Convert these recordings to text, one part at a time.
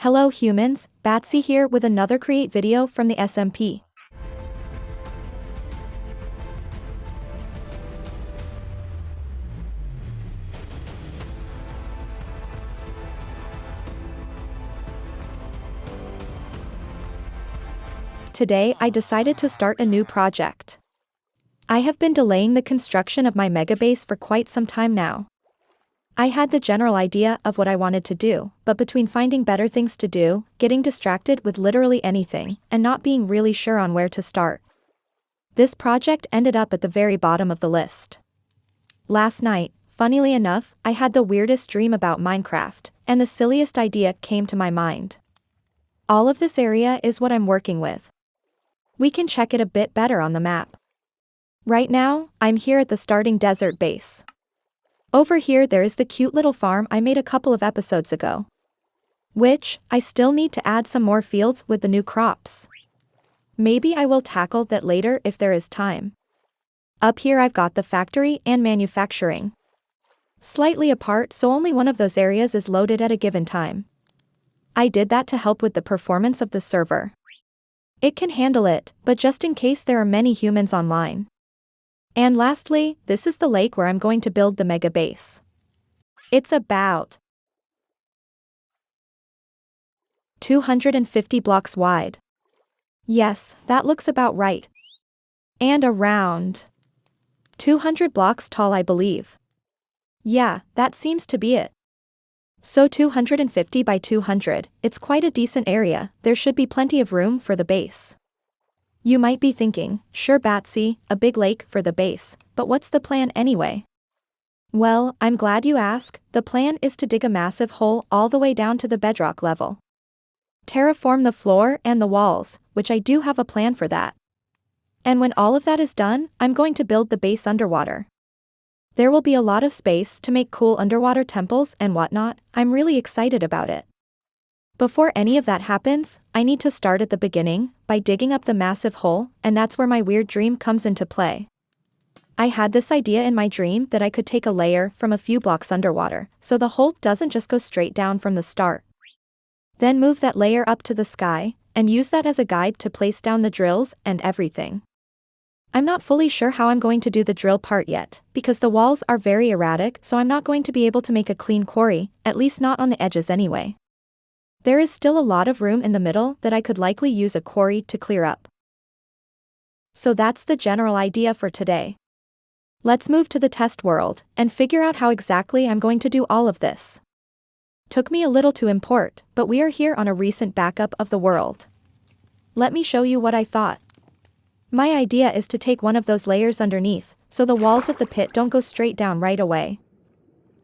Hello humans, Batsy here with another create video from the SMP. Today I decided to start a new project. I have been delaying the construction of my megabase for quite some time now. I had the general idea of what I wanted to do, but between finding better things to do, getting distracted with literally anything, and not being really sure on where to start, this project ended up at the very bottom of the list. Last night, funnily enough, I had the weirdest dream about Minecraft, and the silliest idea came to my mind. All of this area is what I'm working with. We can check it a bit better on the map. Right now, I'm here at the starting desert base. Over here there is the cute little farm I made a couple of episodes ago. Which, I still need to add some more fields with the new crops. Maybe I will tackle that later if there is time. Up here I've got the factory and manufacturing. Slightly apart so only one of those areas is loaded at a given time. I did that to help with the performance of the server. It can handle it, but just in case there are many humans online. And lastly, this is the lake where I'm going to build the mega base. It's about 250 blocks wide. Yes, that looks about right. And around 200 blocks tall, I believe. Yeah, that seems to be it. So 250 by 200, it's quite a decent area, there should be plenty of room for the base. You might be thinking, sure Batsy, a big lake for the base, but what's the plan anyway? Well, I'm glad you ask. The plan is to dig a massive hole all the way down to the bedrock level. Terraform the floor and the walls, which I do have a plan for that. And when all of that is done, I'm going to build the base underwater. There will be a lot of space to make cool underwater temples and whatnot. I'm really excited about it. Before any of that happens, I need to start at the beginning, by digging up the massive hole, and that's where my weird dream comes into play. I had this idea in my dream that I could take a layer from a few blocks underwater, so the hole doesn't just go straight down from the start. Then move that layer up to the sky, and use that as a guide to place down the drills and everything. I'm not fully sure how I'm going to do the drill part yet, because the walls are very erratic, so I'm not going to be able to make a clean quarry, at least not on the edges anyway. There is still a lot of room in the middle that I could likely use a quarry to clear up. So that's the general idea for today. Let's move to the test world, and figure out how exactly I'm going to do all of this. Took me a little to import, but we are here on a recent backup of the world. Let me show you what I thought. My idea is to take one of those layers underneath, so the walls of the pit don't go straight down right away.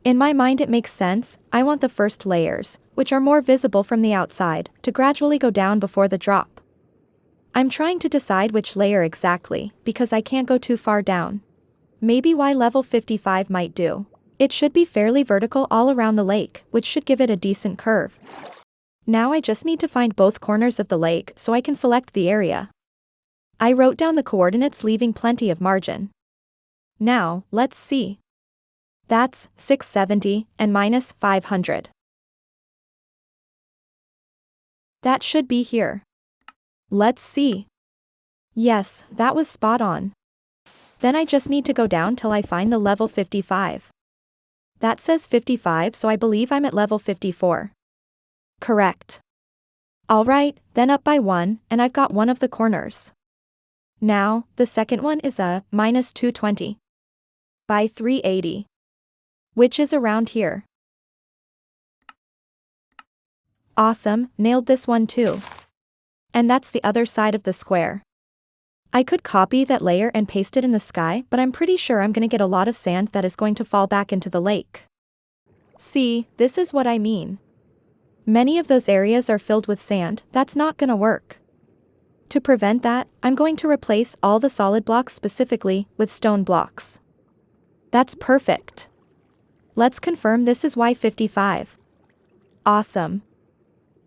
In my mind it makes sense, I want the first layers, which are more visible from the outside, to gradually go down before the drop. I'm trying to decide which layer exactly, because I can't go too far down. Maybe level 55 might do. It should be fairly vertical all around the lake, which should give it a decent curve. Now I just need to find both corners of the lake so I can select the area. I wrote down the coordinates leaving plenty of margin. Now, let's see. That's 670 and minus 500. That should be here. Let's see. Yes, that was spot on. Then I just need to go down till I find the level 55. That says 55, so I believe I'm at level 54. Correct. Alright, then up by 1, and I've got one of the corners. Now, the second one is a minus 220 by 380. Which is around here. Awesome, nailed this one too. And that's the other side of the square. I could copy that layer and paste it in the sky, but I'm pretty sure I'm gonna get a lot of sand that is going to fall back into the lake. See, this is what I mean. Many of those areas are filled with sand, that's not gonna work. To prevent that, I'm going to replace all the solid blocks specifically with stone blocks. That's perfect. Let's confirm this is Y55. Awesome.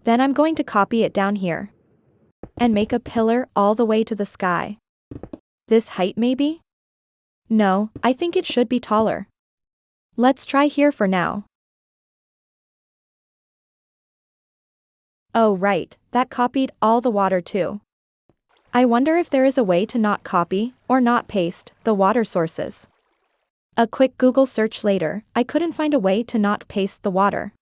Then I'm going to copy it down here. And make a pillar all the way to the sky. This height maybe? No, I think it should be taller. Let's try here for now. Oh right, that copied all the water too. I wonder if there is a way to not copy, or not paste, the water sources. A quick Google search later, I couldn't find a way to not paste the water.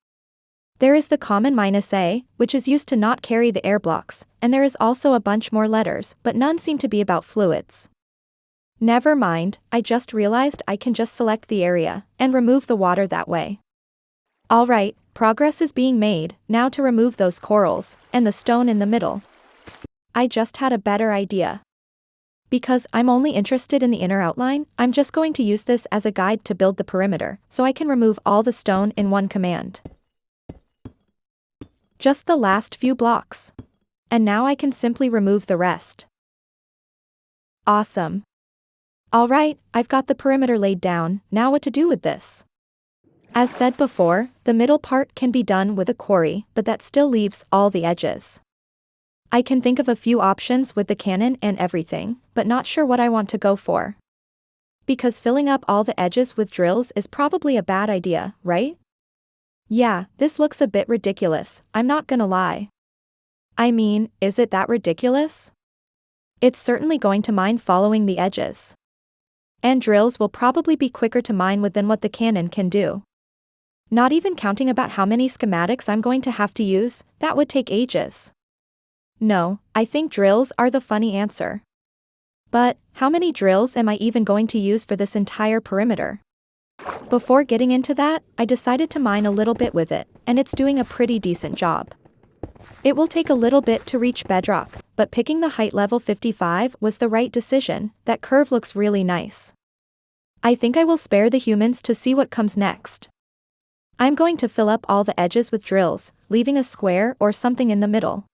There is the common -A, which is used to not carry the air blocks, and there is also a bunch more letters, but none seem to be about fluids. Never mind, I just realized I can just select the area, and remove the water that way. Alright, progress is being made, now to remove those corals, and the stone in the middle. I just had a better idea. Because I'm only interested in the inner outline, I'm just going to use this as a guide to build the perimeter, so I can remove all the stone in one command. Just the last few blocks. And now I can simply remove the rest. Awesome. Alright, I've got the perimeter laid down, now what to do with this? As said before, the middle part can be done with a quarry, but that still leaves all the edges. I can think of a few options with the cannon and everything, but not sure what I want to go for. Because filling up all the edges with drills is probably a bad idea, right? Yeah, this looks a bit ridiculous, I'm not gonna lie. I mean, is it that ridiculous? It's certainly going to mine following the edges. And drills will probably be quicker to mine with than what the cannon can do. Not even counting about how many schematics I'm going to have to use, that would take ages. No, I think drills are the funny answer. But, how many drills am I even going to use for this entire perimeter? Before getting into that, I decided to mine a little bit with it, and it's doing a pretty decent job. It will take a little bit to reach bedrock, but picking the height level 55 was the right decision, that curve looks really nice. I think I will spare the humans to see what comes next. I'm going to fill up all the edges with drills, leaving a square or something in the middle.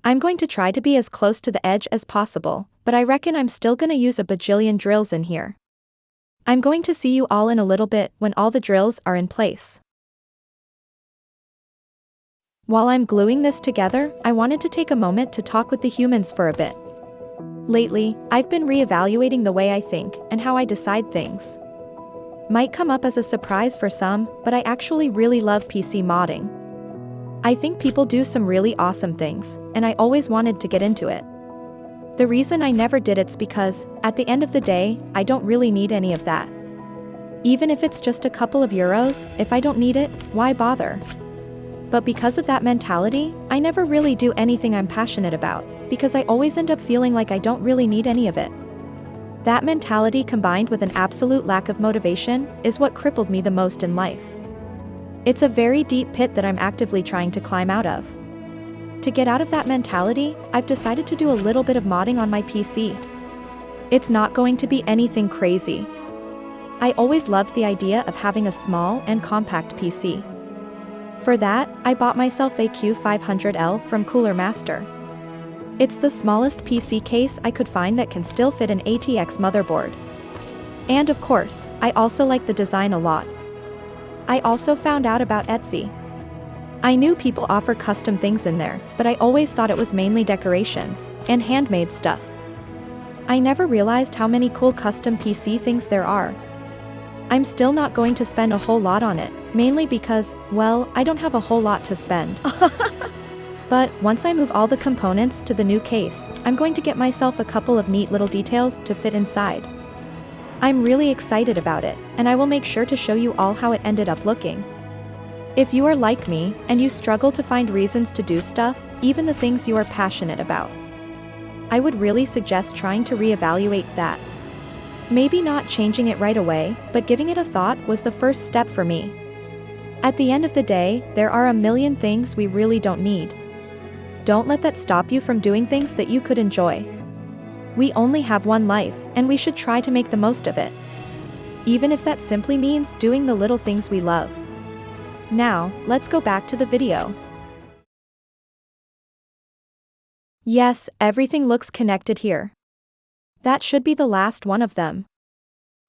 I'm going to try to be as close to the edge as possible, but I reckon I'm still gonna use a bajillion drills in here. I'm going to see you all in a little bit when all the drills are in place. While I'm gluing this together, I wanted to take a moment to talk with the humans for a bit. Lately, I've been re-evaluating the way I think and how I decide things. Might come up as a surprise for some, but I actually really love PC modding. I think people do some really awesome things, and I always wanted to get into it. The reason I never did it's because, at the end of the day, I don't really need any of that. Even if it's just a couple of euros, if I don't need it, why bother? But because of that mentality, I never really do anything I'm passionate about, because I always end up feeling like I don't really need any of it. That mentality combined with an absolute lack of motivation is what crippled me the most in life. It's a very deep pit that I'm actively trying to climb out of. To get out of that mentality, I've decided to do a little bit of modding on my PC. It's not going to be anything crazy. I always loved the idea of having a small and compact PC. For that, I bought myself a 𝐋𝐢𝐬𝐬 from Cooler Master. It's the smallest PC case I could find that can still fit an ATX motherboard. And of course, I also like the design a lot. I also found out about Etsy. I knew people offer custom things in there, but I always thought it was mainly decorations and handmade stuff. I never realized how many cool custom PC things there are. I'm still not going to spend a whole lot on it, mainly because, well, I don't have a whole lot to spend. But, once I move all the components to the new case, I'm going to get myself a couple of neat little details to fit inside. I'm really excited about it, and I will make sure to show you all how it ended up looking. If you are like me, and you struggle to find reasons to do stuff, even the things you are passionate about, I would really suggest trying to reevaluate that. Maybe not changing it right away, but giving it a thought was the first step for me. At the end of the day, there are a million things we really don't need. Don't let that stop you from doing things that you could enjoy. We only have one life, and we should try to make the most of it. Even if that simply means doing the little things we love. Now, let's go back to the video. Yes, everything looks connected here. That should be the last one of them.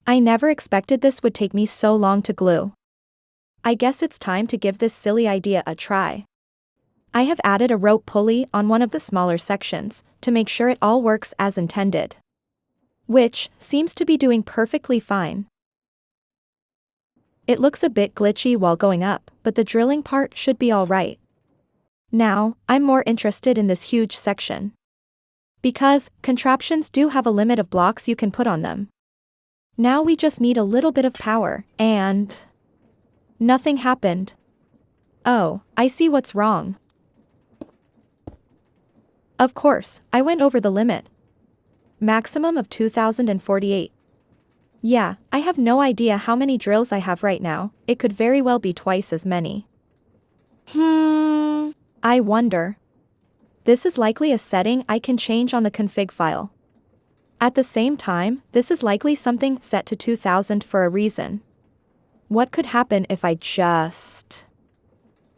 I never expected this would take me so long to glue. I guess it's time to give this silly idea a try. I have added a rope pulley on one of the smaller sections, to make sure it all works as intended. Which, seems to be doing perfectly fine. It looks a bit glitchy while going up, but the drilling part should be alright. Now, I'm more interested in this huge section. Because, contraptions do have a limit of blocks you can put on them. Now we just need a little bit of power, and... nothing happened. Oh, I see what's wrong. Of course, I went over the limit. Maximum of 2048. Yeah, I have no idea how many drills I have right now, it could very well be twice as many. I wonder. This is likely a setting I can change on the config file. At the same time, this is likely something set to 2000 for a reason. What could happen if I just...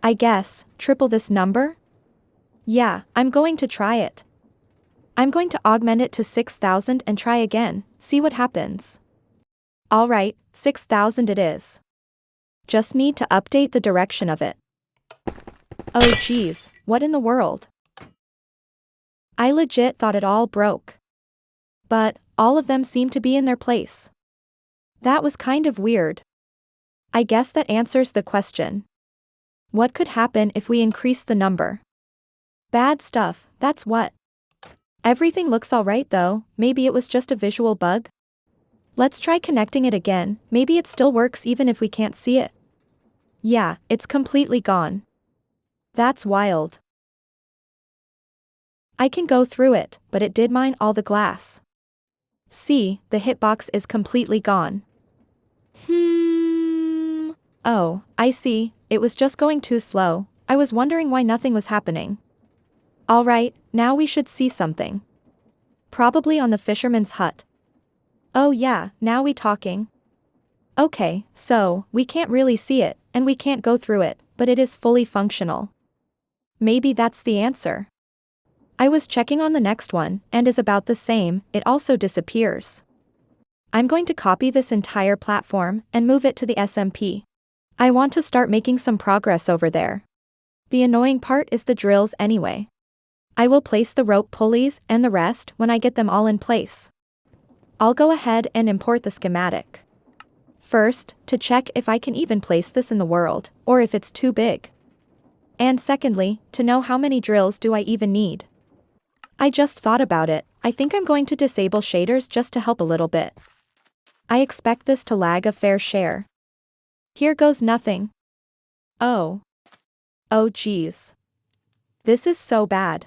I guess, triple this number? Yeah, I'm going to try it. I'm going to augment it to 6000 and try again, see what happens. Alright, 6000 it is. Just need to update the direction of it. Oh geez, what in the world? I legit thought it all broke. But, all of them seem to be in their place. That was kind of weird. I guess that answers the question. What could happen if we increase the number? Bad stuff, that's what. Everything looks alright though, maybe it was just a visual bug? Let's try connecting it again, maybe it still works even if we can't see it. Yeah, it's completely gone. That's wild. I can go through it, but it did mine all the glass. See, the hitbox is completely gone. Oh, I see, it was just going too slow, I was wondering why nothing was happening. Alright, now we should see something. Probably on the fisherman's hut. Oh yeah, now we talking. Okay, so, we can't really see it, and we can't go through it, but it is fully functional. Maybe that's the answer. I was checking on the next one, and is about the same, it also disappears. I'm going to copy this entire platform, and move it to the SMP. I want to start making some progress over there. The annoying part is the drills anyway. I will place the rope pulleys and the rest when I get them all in place. I'll go ahead and import the schematic. First, to check if I can even place this in the world, or if it's too big. And secondly, to know how many drills do I even need. I just thought about it, I think I'm going to disable shaders just to help a little bit. I expect this to lag a fair share. Here goes nothing. Oh. Oh geez. This is so bad.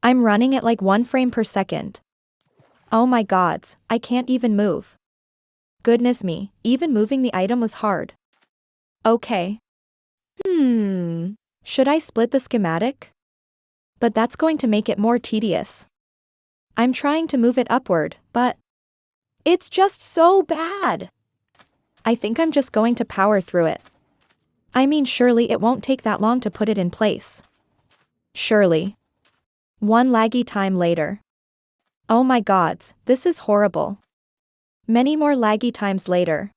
I'm running at like 1 frame per second. Oh my gods, I can't even move. Goodness me, even moving the item was hard. Okay. Should I split the schematic? But that's going to make it more tedious. I'm trying to move it upward, but... it's just so bad! I think I'm just going to power through it. I mean surely it won't take that long to put it in place. Surely. 1 laggy time later. Oh my gods, this is horrible. Many more laggy times later.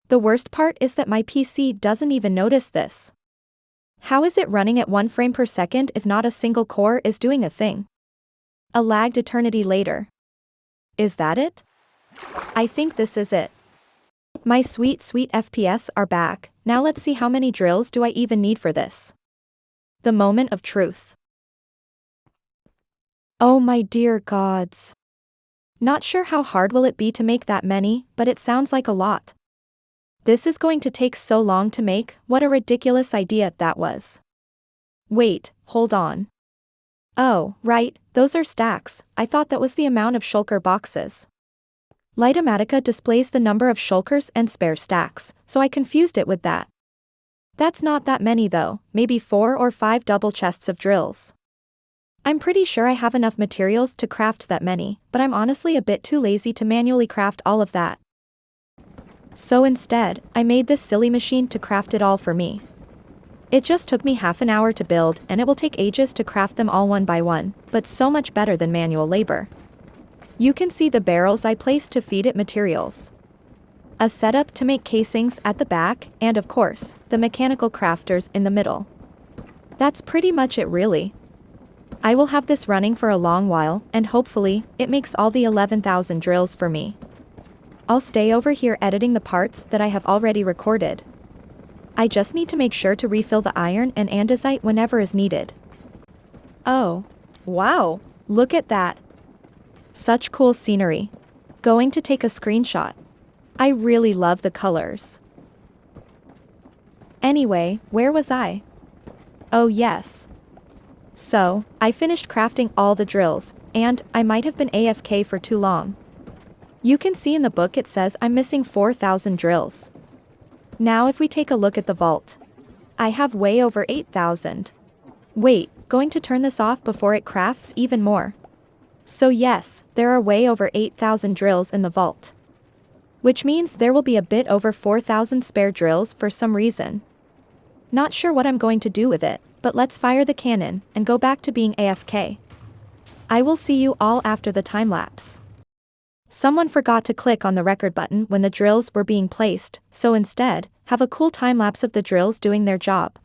The worst part is that my PC doesn't even notice this. How is it running at 1 frame per second if not a single core is doing a thing? A lagged eternity later. Is that it? I think this is it. My sweet FPS are back, now let's see how many drills do I even need for this. The moment of truth. Oh my dear gods. Not sure how hard will it be to make that many, but it sounds like a lot. This is going to take so long to make, what a ridiculous idea that was. Wait, hold on. Oh, right, those are stacks, I thought that was the amount of shulker boxes. Litomatica displays the number of shulkers and spare stacks, so I confused it with that. That's not that many though, maybe 4 or 5 double chests of drills. I'm pretty sure I have enough materials to craft that many, but I'm honestly a bit too lazy to manually craft all of that. So instead, I made this silly machine to craft it all for me. It just took me half an hour to build, and it will take ages to craft them all one by one, but so much better than manual labor. You can see the barrels I placed to feed it materials. A setup to make casings at the back, and of course, the mechanical crafters in the middle. That's pretty much it really. I will have this running for a long while, and hopefully, it makes all the 11,000 drills for me. I'll stay over here editing the parts that I have already recorded. I just need to make sure to refill the iron and andesite whenever is needed. Oh. Wow. Look at that. Such cool scenery. Going to take a screenshot. I really love the colors. Anyway, where was I? Oh yes. So, I finished crafting all the drills, and I might have been AFK for too long. You can see in the book it says I'm missing 4,000 drills. Now if we take a look at the vault. I have way over 8,000. Wait, going to turn this off before it crafts even more. So yes, there are way over 8,000 drills in the vault. Which means there will be a bit over 4,000 spare drills for some reason. Not sure what I'm going to do with it, but let's fire the cannon and go back to being AFK. I will see you all after the time lapse. Someone forgot to click on the record button when the drills were being placed, so instead, have a cool time lapse of the drills doing their job.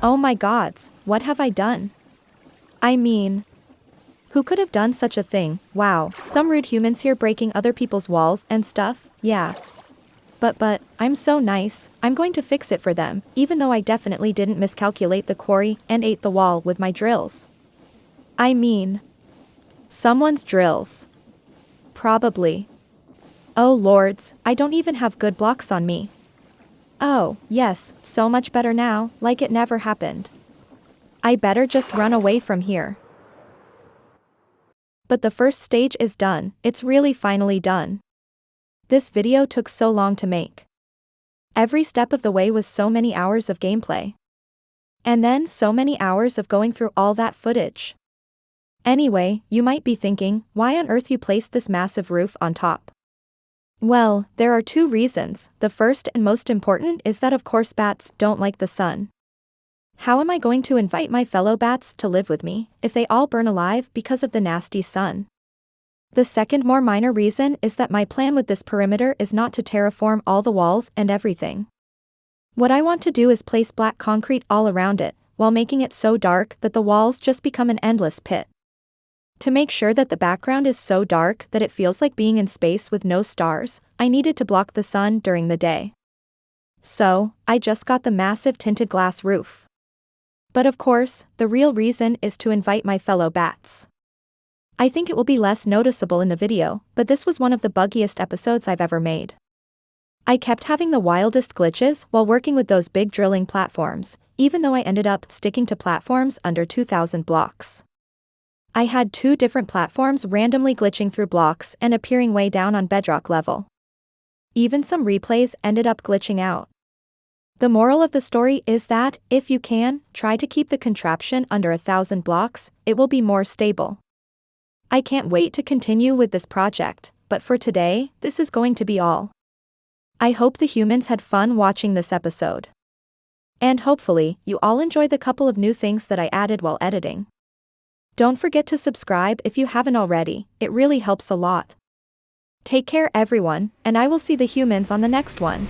Oh my gods, what have I done? I mean, who could have done such a thing? Wow, some rude humans here breaking other people's walls and stuff, yeah. But, I'm so nice, I'm going to fix it for them, even though I definitely didn't miscalculate the quarry and ate the wall with my drills. I mean, someone's drills. Probably. Oh lords, I don't even have good blocks on me. Oh, yes, so much better now, like it never happened. I better just run away from here. But the first stage is done, it's really finally done. This video took so long to make. Every step of the way was so many hours of gameplay. And then so many hours of going through all that footage. Anyway, you might be thinking, why on earth you placed this massive roof on top? Well, there are two reasons. The first and most important is that of course bats don't like the sun. How am I going to invite my fellow bats to live with me if they all burn alive because of the nasty sun? The second more minor reason is that my plan with this perimeter is not to terraform all the walls and everything. What I want to do is place black concrete all around it, while making it so dark that the walls just become an endless pit. To make sure that the background is so dark that it feels like being in space with no stars, I needed to block the sun during the day. So, I just got the massive tinted glass roof. But of course, the real reason is to invite my fellow bats. I think it will be less noticeable in the video, but this was one of the buggiest episodes I've ever made. I kept having the wildest glitches while working with those big drilling platforms, even though I ended up sticking to platforms under 2,000 blocks. I had 2 different platforms randomly glitching through blocks and appearing way down on bedrock level. Even some replays ended up glitching out. The moral of the story is that, if you can, try to keep the contraption under 1,000 blocks, it will be more stable. I can't wait to continue with this project, but for today, this is going to be all. I hope the humans had fun watching this episode. And hopefully, you all enjoyed the couple of new things that I added while editing. Don't forget to subscribe if you haven't already, it really helps a lot. Take care everyone, and I will see the humans on the next one.